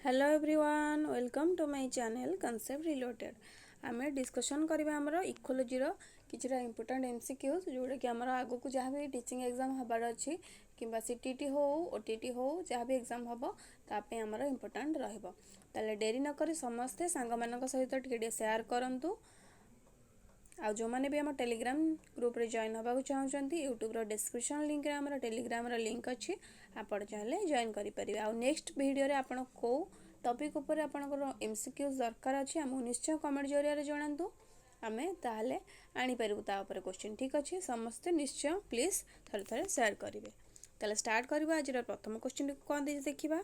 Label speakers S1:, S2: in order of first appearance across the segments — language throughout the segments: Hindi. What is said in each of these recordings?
S1: Hello everyone welcome to my channel concept related आम डिस्कशन करवा आमर इकोलोजी किसी इंपोर्टेंट एमसीक्यूज जोड़ा कि आमर आगु को जहाँ भी टीचिंग एग्जाम हबार अच्छी कि सीटीटी हो ओटीटी हो जहाँ भी एग्जाम हम ताप आमर इंपोर्टेंट रहा डेरी नक समस्ते सांग मान सहित टे सेयार करूँ आ जो मैंने भी आम टेलीग्राम ग्रुप रे जॉइन होगा चाहते यूट्यूब डिस्क्रिप्शन लिंक रे आमर टेलीग्राम लिंक अच्छी आप चाहिए जॉइन करेंगे आ नेक्स्ट वीडियो आप कौ टॉपिक उपर आपंकर एमसीक्यूज दरकार अच्छे आमको निश्चय कमेंट जरिए जनातु आम ताहले आनीपारू तापर क्वेश्चन ठीक अच्छे समस्ते निश्चय प्लीज थे थे सेयार करेंगे ताले स्टार्ट करवा आज प्रथम क्वेश्चन कौन दे देखा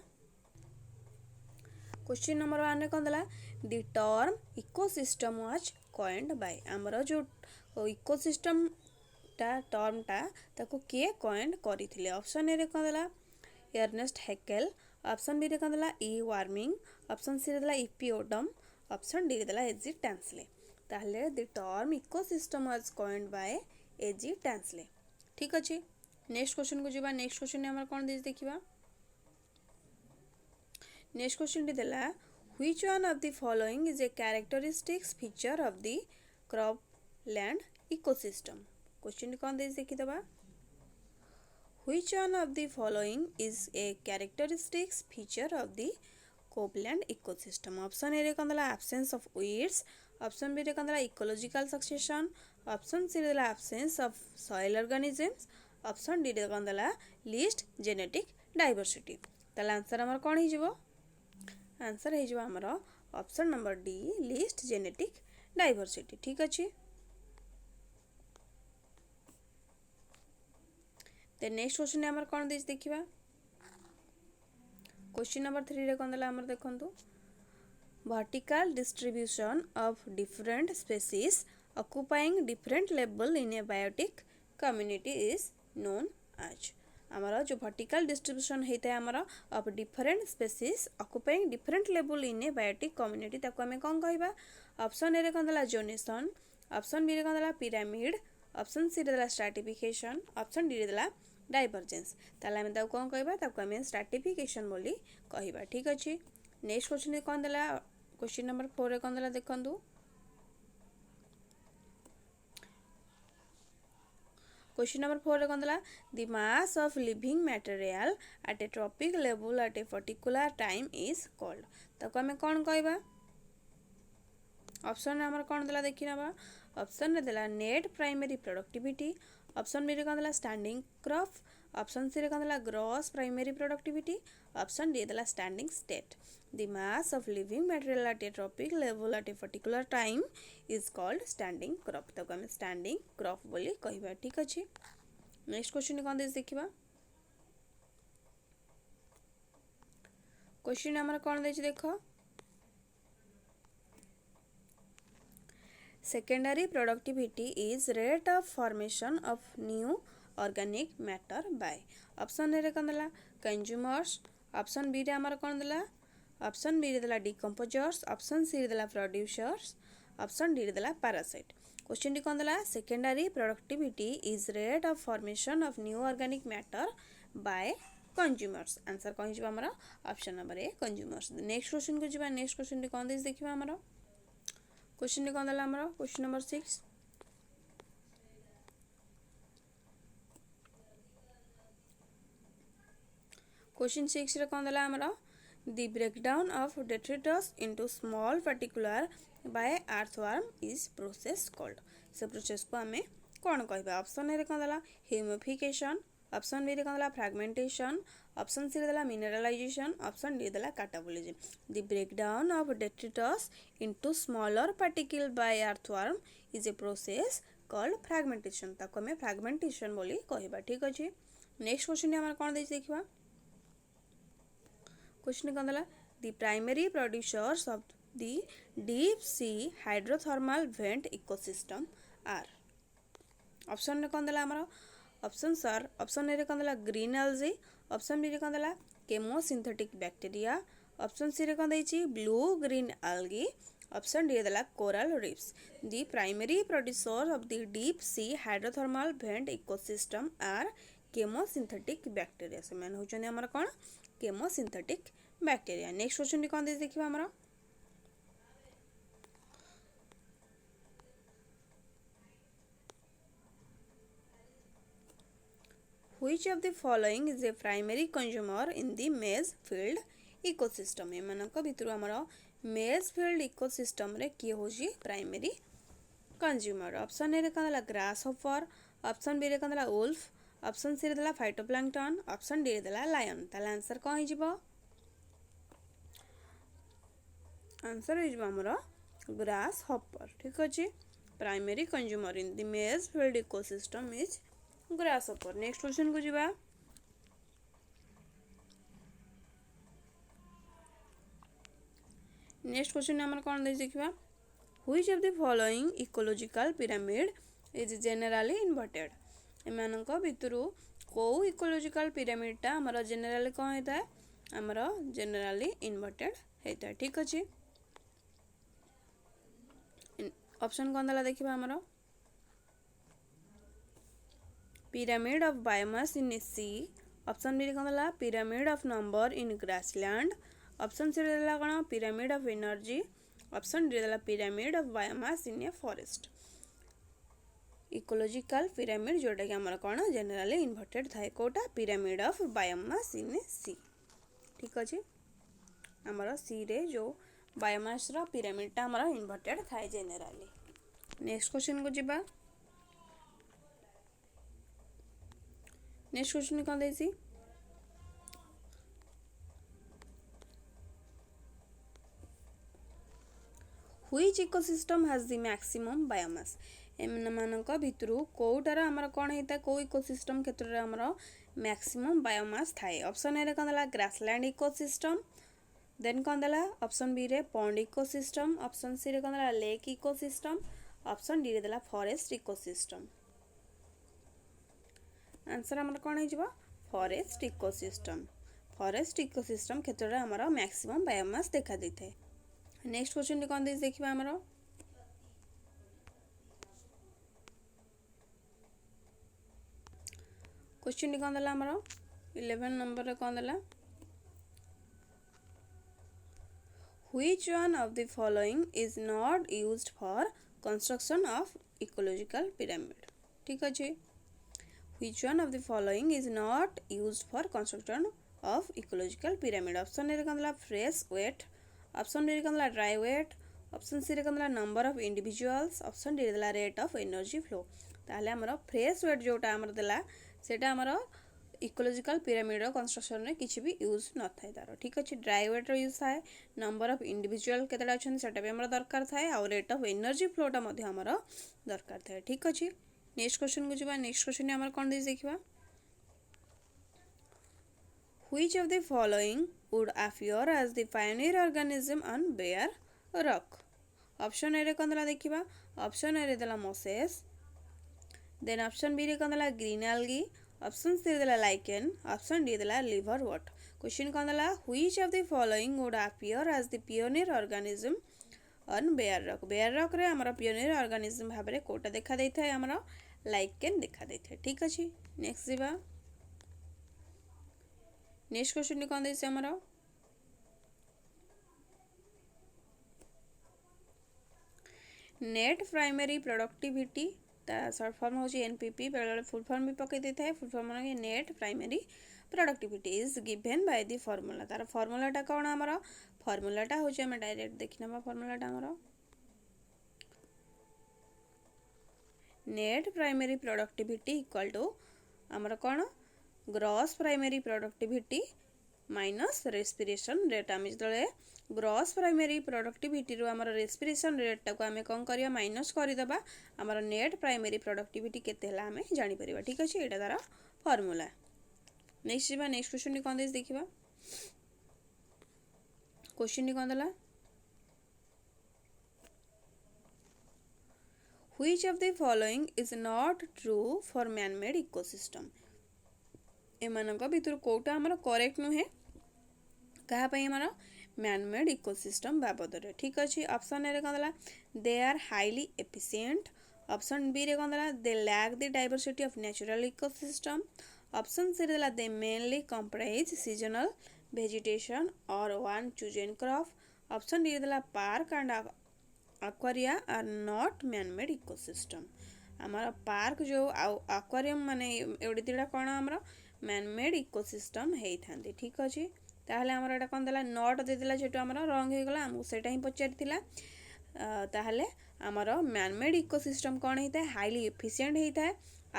S1: क्वेश्चन नंबर 1 कौन देला the term ecosystem was coined bye आमर जो इकोसिस्टम टर्म ताको किए कॉइन्ड करथिले ऑप्शन ए रे कौन देला एर्नेस्ट हैकेल ऑप्शन बी रे कौन देला ई वार्मिंग ऑप्शन सी रे देला ईपी ओडम ऑप्शन डी रे देला एजी टैंसले ताहले the term ecosystem was coined by A G Tansley ठीक अछि नेक्स्ट क्वेश्चन को जिबा नेक्स्ट क्वेश्चन ने हमर कोन देस देखिबा नेक्स्ट क्वेश्चन टी देला which one of the following is a characteristics feature of the cropland ecosystem question कौन देस देखि दबा which one of the following is a characteristics feature of the cropland ecosystem option A रे कौन देला absence of weeds option B रे कौन देला ecological succession ऑप्शन सी रे देला absence of soil organisms option D रे कौन देला least genetic diversity ताला आंसर हमर कोन ही जिवो आंसर है आमर option number D list genetic diversity ठीक अच्छे नेक्स्ट क्वेश्चन आमर कौन देस देखिबा क्वेश्चन नंबर 3 रे कौन देला आमर देखंतु vertical distribution of different species occupying different level in a biotic community is known as आमर जो वर्टिकल डिस्ट्रीब्यूशन होता है आमर of different species occupying different level in a biotic community ताको आमे कोन कहबा ऑप्शन ए रे कोन देला जोनेशन ऑप्शन बी रे कोन देला पिरामिड ऑप्शन सी रे देला स्ट्रैटिफिकेशन ऑप्शन डी रे देला डाइवर्जेंस ताला आमे ताको कोन कहबा ताको आमे स्ट्रैटिफिकेशन बोली कहबा ठीक अछि नेक्स्ट क्वेश्चन कोन देला क्वेश्चन नंबर 4 रे कोन देला देखंतु क्वेश्चन नंबर 4 रे कौन देला the mass of living material at a trophic level at a particular time is called ताको हमें कौन कहबा ऑप्शन हमर कौन देला देखि नबा ऑप्शन रे देला net primary productivity option B रे कौन देला स्टैंडिंग क्रॉप ऑप्शन सी रे कौन देला gross primary productivity option D देला standing state the mass of living material at a trophic level at a particular time is called standing crop ताको हम स्टैंडिंग क्रॉप बोली कहबा ठीक अछि नेक्स्ट क्वेश्चन कौन देस देखिबा क्वेश्चन हमर कौन देछि देखो secondary productivity is rate of formation of new organic matter by option A रे कौन देला कंज्यूमर्स ऑप्शन बी रे हमर कौन देला ऑप्शन बी रे देला डिकम्पोजर्स ऑप्शन सी रे देला प्रोड्यूसर्स ऑप्शन डी रे देला पैरासाइट क्वेश्चन डी कौन देला secondary productivity is rate of formation of new organic matter bye consumers answer कौन जिबा हमर option number A consumers next question को जिबा नेक्स्ट क्वेश्चन डी कौन देस देखिबा हमर क्वेश्चन कौन देला हमर क्वेश्चन नंबर 6 क्वेश्चन 6 रे कौन देला हमर the breakdown of detritus into small particular by earthworm is process called से प्रोसेस को हमें कौन कहबा ऑप्शन ए रे कौन देला ह्यूमिफिकेशन ऑप्शन बी रे कौन देला फ्रैगमेंटेशन ऑप्शन सी रे देला मिनरलाइजेशन ऑप्शन डी देला catabolism the breakdown of detritus into smaller particle by earthworm is a process called fragmentation ताको हमें फ्रैगमेंटेशन बोली कहबा ठीक अछि नेक्स्ट क्वेश्चन हमर कोन देछि देखिबा क्वेश्चन कौन देला the primary producers of the deep sea hydrothermal vent ecosystem are option ने कौन देला हमर ऑप्शन सर ऑप्शन ए रे कौन देला ग्रीन एल्गी ऑप्शन बी रे कौन देला केमोसिंथेटिक बैक्टीरिया ऑप्शन सी रे कौन देछि blue green algae option D देला coral reefs the primary producer of the deep sea hydrothermal vent ecosystem are chemosynthetic bacteria से मैंने होचंदी हमर कोन केमोसिंथेटिक बैक्टेरिया। नेक्स्ट क्वेश्चन कोन दे देखिबा हमर Which of the following is a primary consumer in the maize field ecosystem? एमानक भितरु हमर maize field ecosystem रे की होची प्राइमरी कंज्यूमर। ऑप्शन ए रे Kandla grass hopper, option B रे कनला वुल्फ, ऑप्शन सी रे दला फाइटोप्लैंक्टन, ऑप्शन डी रे दला लायन। ताले आंसर कोन हि जिवो? आंसर हि जिवो हमर ग्रास हॉपर। ठीक अछि, primary consumer in the maize field ecosystem is grass hopper. Next question को जिबा। नेक्स्ट क्वेश्चन हमर कोन दे देखिबा। Which of the following ecological pyramid is generally inverted? एमानक भितरु को इकोलॉजिकल पिरामिड टा हमर जनरली कोन हेता है? हमर जनरली इन्वर्टेड हेता है। ठीक अछि, ऑप्शन कोन दला देखिबा हमर pyramid of biomass in a sea, option B कोन दला pyramid of number in grassland, option C दला कोन pyramid of energy, option D दला pyramid of biomass in a forest। Ecological pyramid जोटा कि हमर कोन जनरली इन्वर्टेड थाए Kota pyramid of biomass in a sea। ठीक अछि, हमर सी रे जो बायोमास रो पिरामिड टा हमर इन्वर्टेड थाए जनरली। नेक्स्ट क्वेश्चन को जिबा। नेक्स्ट क्वेश्चन कोन देसी। Which ecosystem has the maximum biomass? एमानक भितरु कोउटार हमर कोन हेता को इकोसिस्टम क्षेत्र रे हमर मैक्सिमम बायोमास थाए। ऑप्शन ए रे कोन दला ग्रासलैंड इकोसिस्टम, देन कोन दला ऑप्शन बी रे पॉन्ड इकोसिस्टम, ऑप्शन सी रे कोन दला लेक इकोसिस्टम, ऑप्शन डी रे दला फॉरेस्ट इकोसिस्टम। आंसर हमर कोन हे जिवो फॉरेस्ट इकोसिस्टम। फॉरेस्ट इकोसिस्टम क्षेत्र रे हमर मैक्सिमम बायोमास देखा दैथे। नेक्स्ट क्वेश्चन कोन दे देखिबा हमर। क्वेश्चन कोन दला हमर 11 नंबर रे कोन दला। Which one of the following is not used for construction of ecological pyramid? ठीक अछि, which one of the following is not used for construction of ecological pyramid? Option A रे कोन दला fresh weight, ऑप्शन बी रे कोन दला dry weight, ऑप्शन सी रे कोन दला number of individuals, option D रे दला rate of energy flow। ताले हमर fresh weight जोटा हमर दला सेटा हमर इकोलॉजिकल पिरामिड कंस्ट्रक्शन रे किछि भी यूज न थाए तारो। ठीक अछि, ड्राई वेट रो यूज थाए, नंबर ऑफ इंडिविजुअल केतडा अछन सेटा भी हमर दरकार थाए और रेट ऑफ एनर्जी फ्लो टा मध्ये हमर दरकार थाए। ठीक अछि, नेक्स्ट क्वेश्चन को जिबा। नेक्स्ट क्वेश्चन हमर कोन दे देखिबा। Which of the following would appear as the pioneer organism on bare rock? Option A रे कोन दला देखिबा। ऑप्शन ए रे दला मोसेस, देन ऑप्शन बी रे कोन दला ग्रीन एल्गी, ऑप्शन सी दला लाइकेन, ऑप्शन डी दला लिवरवॉट। क्वेश्चन कोन दला which of the following would appear as the pioneer organism on bare rock? Bare rock रे हमर पियोनियर ऑर्गेनिज्म भाबरे कोटा देखा दैथाय हमर लाइकेन देखा दैथाय। ठीक अछि, नेक्स्ट जिबा। नेक्स्ट क्वेश्चन कोन दैसे हमर नेट प्राइमरी प्रोडक्टिविटी ता शॉर्ट फॉर्म होची एनपीपी, बेले फुल फॉर्म भी पके देता है। फुल फॉर्म माने net primary productivity is given by the formula. तार फार्मूला टा कोन हमर फार्मूला टा होची हम डायरेक्ट देखिनबा। फार्मूला टा हमर net primary productivity equal to हमर कोन gross primary productivity minus respiration rate. आम जो ग्रॉस प्राइमरी प्रोडक्टिविटी रो हमर रेस्पिरेशन रेट टाको आमे कोन करिया माइनस करि दबा, हमर नेट प्राइमरी प्रोडक्टिविटी केते हला आमे जानि परिबा। ठीक अछि, एटा तारा फार्मूला। नेक्स्ट जिबा। नेक्स्ट क्वेश्चन कोन देस देखिबा। क्वेश्चन कोन दला Which of the following is not true for man made ecosystem? एमानक भितर कोटा हमर करेक्ट नुहे कहा पई हमर मैन मेड इकोसिस्टम बाबद रे। ठीक अछि, ऑप्शन ए रे कोन दला they are highly efficient, option B रे कोन दला they lack the diversity of natural ecosystem, option C देला they mainly comprise seasonal vegetation or one chosen crop. Option D देला park and aquaria are not man-made ecosystem. आमर पार्क जो aquarium माने एवडी दिडा कोन हमर man-made ecosystem हेई थांदी ठीक अछि ताहले हमर एटा कोन देला नॉट दे देला जेटो हमर रंग हे गला हम सेटा ही पचारितिला ताहले हमर man-made ecosystem कोन हेता हाईली एफिशिएंट हेता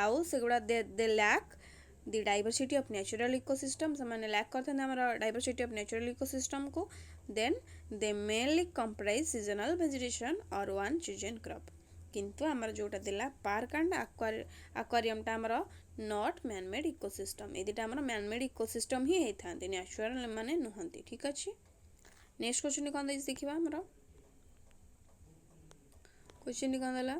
S1: आउ सेगुडा they lack the diversity of natural ecosystem ସେମାନେ lack କରିଥାନ୍ତି ଆମର diversity of natural ecosystem को then they mainly comprise seasonal vegetation or one chosen crop किंतु हमर जोटा देला park and aquarium टा हमर not man made ecosystem एदिटा हमर man made ecosystem ही हेथांती natural माने नहंती ठीक अछि नेक्स्ट क्वेश्चन कोन दै देखिबा हमर क्वेश्चन कोन देला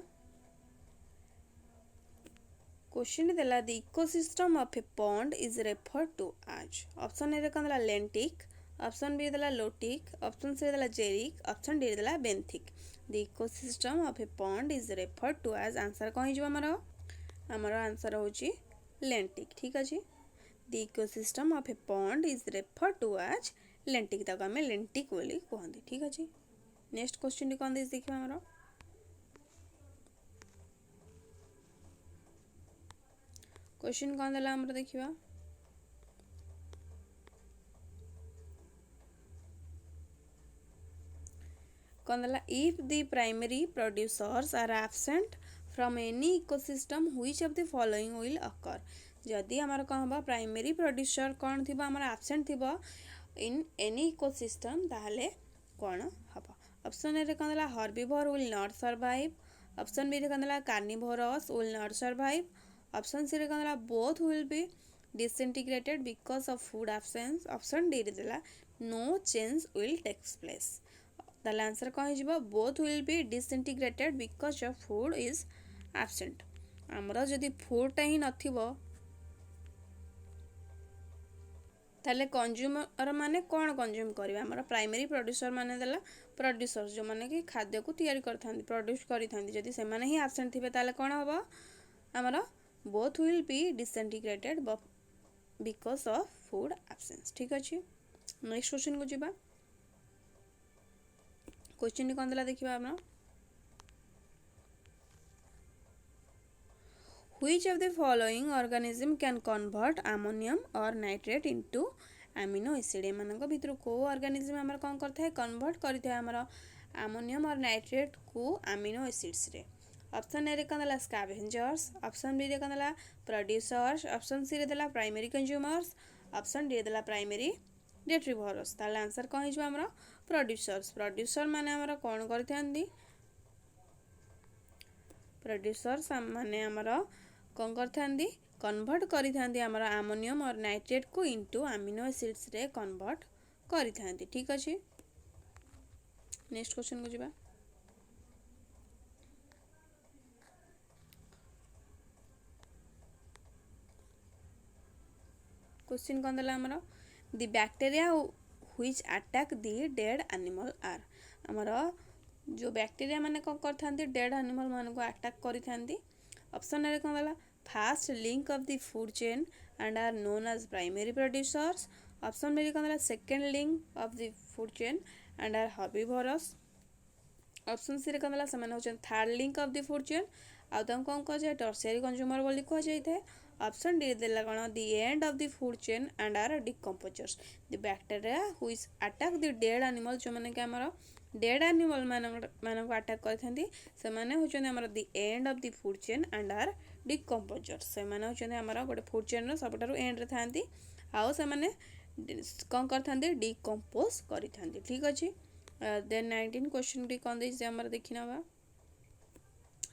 S1: क्वेश्चन देला the ecosystem of a pond is referred to as option A कोन देला lentic ऑप्शन बी देला lotic ऑप्शन सी देला xeric ऑप्शन डी देला benthic the ecosystem of a pond is referred to as answer कोन हिजो हमर आंसर होची lentic ठीक अछि the ecosystem of a pond is referred to as lentic ताको हमें lentic बोली कहंदी ठीक अछि नेक्स्ट क्वेश्चन कोन दिस देखिबा हमर क्वेश्चन कोन देला हमर देखिबा कोन देला if the primary producers are absent from any ecosystem which of the following will occur जदि हमर कहबा प्राइमरी प्रोड्यूसर कोन थिबा हमर एब्सेंट थिबा इन एनी इकोसिस्टम ताहले कोन हबा ऑप्शन ए कोन देला herbivore will not survive option B कोन देला carnivorous will not survive option C कोन देला both will be disintegrated because of food absence option D देला no change will takes place ताले आंसर कोन हिजबा both will be disintegrated because of food is absent हमरा जदि फूड टा ही नथिबो ताले कंज्यूमर माने कोन कंज्यूम करबा हमरा प्राइमरी प्रोड्यूसर माने देला प्रोड्यूसर जो माने कि खाद्य को तैयारी करथांती प्रोड्यूस करिथांती जदि से माने ही एब्सेंट थिबे ताले कोन होबा हमरा both will be disintegrated because of food absence ठीक अछि नेक्स्ट क्वेश्चन को जिबा क्वेश्चन कोन देला देखिबा हमरा which of the following organism can convert ammonium or nitrate into amino acid एमानक भितर को ऑर्गेनिज्म हमर कोन करथा है कन्वर्ट करथा हमर अमोनियम और नाइट्रेट को अमीनो एसिड्स रे ऑप्शन ए रे कोन देला स्कैवेंजर्स ऑप्शन बी रे कोन देला प्रोड्यूसर्स ऑप्शन सी रे देला प्राइमरी कंज्यूमर्स ऑप्शन डी देला प्राइमरी डेट्रीवर्स ताले आंसर कोन हिजबा हमर प्रोड्यूसर माने हमर कोन करथांदी प्रोड्यूसर्स माने हमर कोन करथांदी कन्वर्ट करिथांदी हमर अमोनियम और नाइट्रेट को इनटू अमीनो एसिड्स रे कन्वर्ट करिथांदी ठीक अछि नेक्स्ट क्वेश्चन को जिबा क्वेश्चन कोन देला हमर the bacteria which attack the dead animal are हमर जो बैक्टीरिया माने कोन करथांदी डेड एनिमल मान को अटैक करिथांदी ऑप्शन ए कोन देला fast link of the food chain and are known as primary producers option B कोन देला second link of the food chain and are herbivorous option C कोन देला समान होचन third link of the food chain आ तम कोन को जे टर्शियरी कंज्यूमर बोली को जाय थे ऑप्शन डी देला कोन the end of the food chain and are decomposers the bacteria which attack the dead animal जो माने के हमर डेड एनिमल मान को अटैक करथांती से माने होचन हमर the end of the food chain and are decomposers से माने होचन हमर गोटे फूड चेन रो सबटारो एंड रे थांती आउ से माने कोन करथांती डिकम्पोज करिथांती ठीक अछि देन 19 क्वेश्चन डी कोन दै जे हमर देखिनबा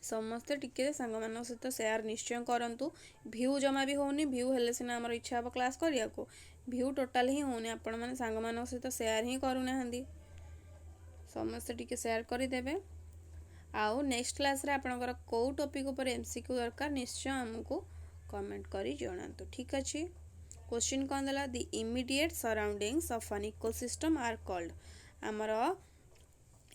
S1: समस्त टिके संग मान सहित शेयर निश्चय करंतु व्यू जमा भी होनी व्यू हेले सिना हमर इच्छा अब क्लास करिया को व्यू टोटल ही होनी आपण माने संग मान सहित शेयर ही करू नाहंदी समस्त टिके शेयर करि देबे आउ नेक्स्ट क्लास रे आपनकर को टॉपिक ऊपर एमसीक्यू दरकार निश्चय हमको कमेंट करी जणांतु ठीक अछि क्वेश्चन कोन देला the immediate surroundings of an ecosystem are called हमर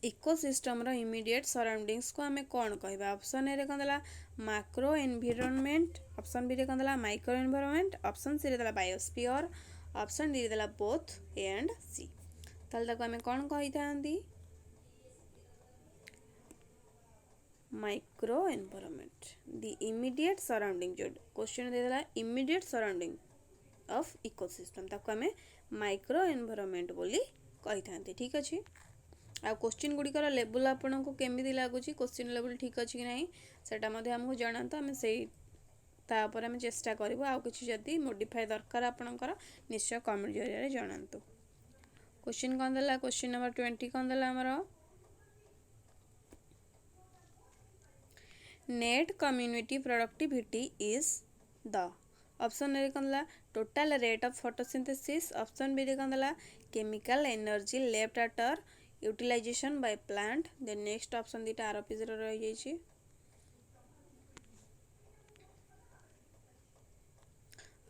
S1: इकोसिस्टम रो इमीडिएट सराउंडिंग्स को आमे कौन कहबा ऑप्शन ए रे कौन देला मैक्रो एनवायरनमेंट ऑप्शन बी रे कौन देला माइक्रो एनवायरनमेंट ऑप्शन सी रे देला बायोस्फीयर ऑप्शन डी रे देला बोथ ए एंड सी ताल ताको आमे कौन कहि थांदी micro environment the immediate surrounding जो क्वेश्चन दे देला इमीडिएट सराउंडिंग ऑफ इकोसिस्टम ताको आमे माइक्रो एनवायरनमेंट बोली कहि थांती ठीक अछि आ क्वेश्चन गुड़िकर लेवल आपको केमी लगुच क्वेश्चन लेवल ठीक अच्छी कि नहीं सेटा आमको जनातु आम से आम चेष्टा करूँ आउ कि जदि मोडिफाई दरकार आपणकर निश्चय कमेंट जरिए जनातु क्वेश्चन कौन देला क्वेश्चन नंबर 20 कौन देला आमर net community productivity is the option A कौन देला total rate of photosynthesis option B कौन देला chemical energy left after utilization by plant then next option दीटा आर पेज रही जाइए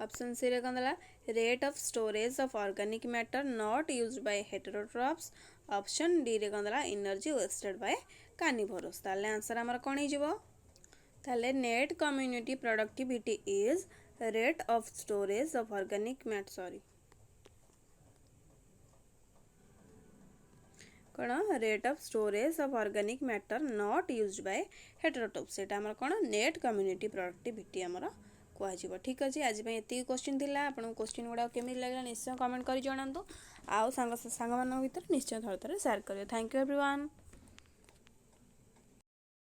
S1: ऑप्शन सी रे कौन देला rate of storage of organic matter not used by heterotrophs option D रे कौन देला एनर्जी वेस्टेड बाय कार्निवोरस ताले आंसर हमर कोन ही जिवो ताले net community productivity is rate of storage of organic matter sorry कौन rate of storage of organic matter not used by heterotrophs सेटा हमर कोन नेट कम्युनिटी प्रोडक्टिविटी हमर कह ठीक अच्छे आज ये क्वेश्चन थी आपको क्वेश्चन गुड़ा केमी लगे निश्चय कमेंट कर जनातु आउ सांग भितर निश्चय थोड़े थोड़े शेयर करेंगे थैंक यू एवरीवन।